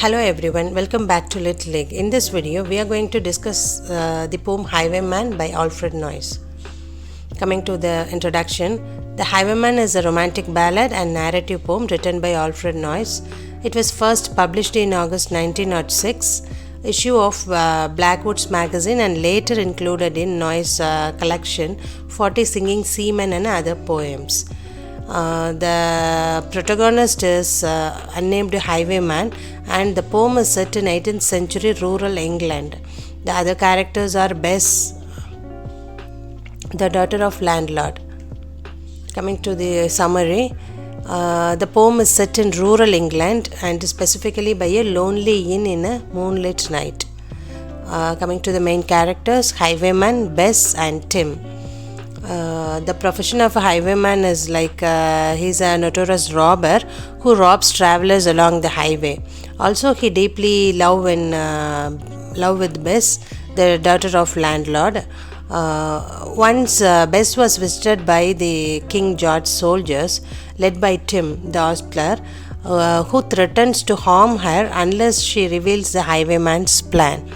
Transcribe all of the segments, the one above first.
Hello everyone, welcome back to Little League. In this video, we are going to discuss the poem Highwayman by Alfred Noyes. Coming to the introduction, The Highwayman is a romantic ballad and narrative poem written by Alfred Noyes. It was first published in August 1906, issue of Blackwood's magazine, and later included in Noyes' collection 40 Singing Seamen and Other Poems. The protagonist is unnamed highwayman, and the poem is set in 18th century rural England. The other characters are Bess, the daughter of landlord. Coming to the summary, the poem is set in rural England and specifically by a lonely inn in a moonlit night. Coming to the main characters, highwayman, Bess and Tim. The profession of a highwayman is like he's a notorious robber who robs travelers along the highway. Also, he deeply love with Bess, the daughter of landlord. Once Bess was visited by the King George soldiers led by Tim, the ostler, who threatens to harm her unless she reveals the highwayman's plan.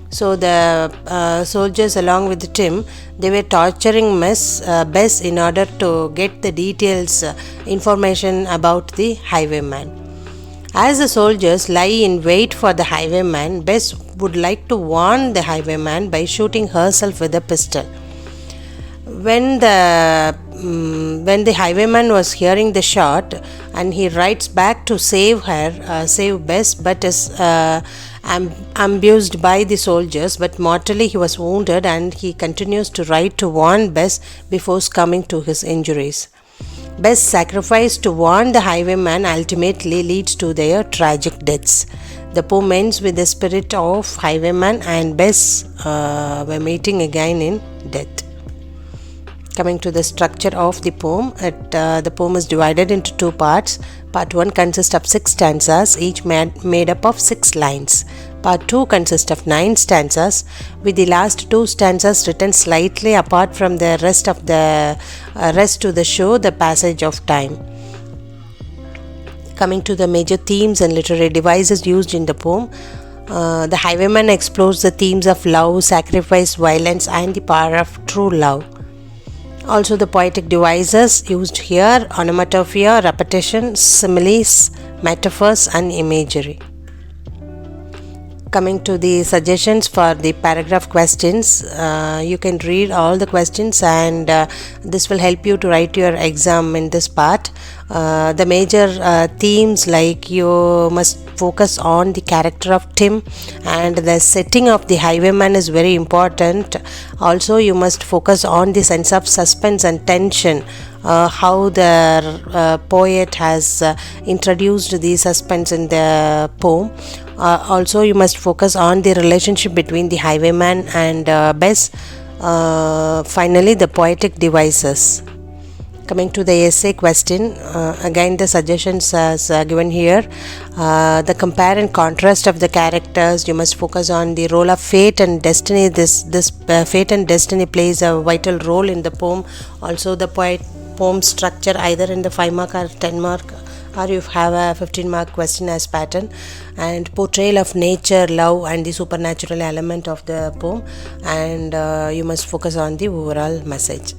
So the soldiers, along with Tim, they were torturing Bess in order to get the details, information about the highwayman. As the soldiers lie in wait for the highwayman, Bess would like to warn the highwayman by shooting herself with a pistol. When the highwayman was hearing the shot, and he rides back to save Bess, but is ambushed by the soldiers, but mortally he was wounded, and he continues to ride to warn Bess before succumbing to his injuries. Bess' sacrifice to warn the highwayman ultimately leads to their tragic deaths. The poem ends with the spirit of highwayman and Bess were meeting again in death. Coming to the structure of the poem, the poem is divided into two parts. Part 1 consists of 6 stanzas, each made up of 6 lines. Part 2 consists of 9 stanzas, with the last 2 stanzas written slightly apart from the rest to show the passage of time. Coming to the major themes and literary devices used in the poem, the highwayman explores the themes of love, sacrifice, violence, and the power of true love. Also, the poetic devices used here: onomatopoeia, repetition, similes, metaphors, and imagery. Coming to the suggestions for the paragraph questions, you can read all the questions, and this will help you to write your exam in this part. The major themes, like you must focus on the character of Tim, and the setting of the highwayman is very important. Also, you must focus on the sense of suspense and tension, how the poet has introduced the suspense in the poem. Also, you must focus on the relationship between the highwayman and Bess. Finally, the poetic devices. Coming to the essay question, again the suggestions as given here. The compare and contrast of the characters. You must focus on the role of fate and destiny. This fate and destiny plays a vital role in the poem. Also, the poem structure, either in the 5 mark or 10 mark, or you have a 15 mark question as pattern, and portrayal of nature, love, and the supernatural element of the poem, and you must focus on the overall message.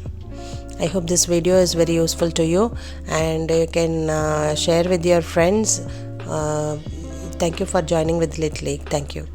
I hope this video is very useful to you, and you can share with your friends. Thank you for joining with Little League. Thank you.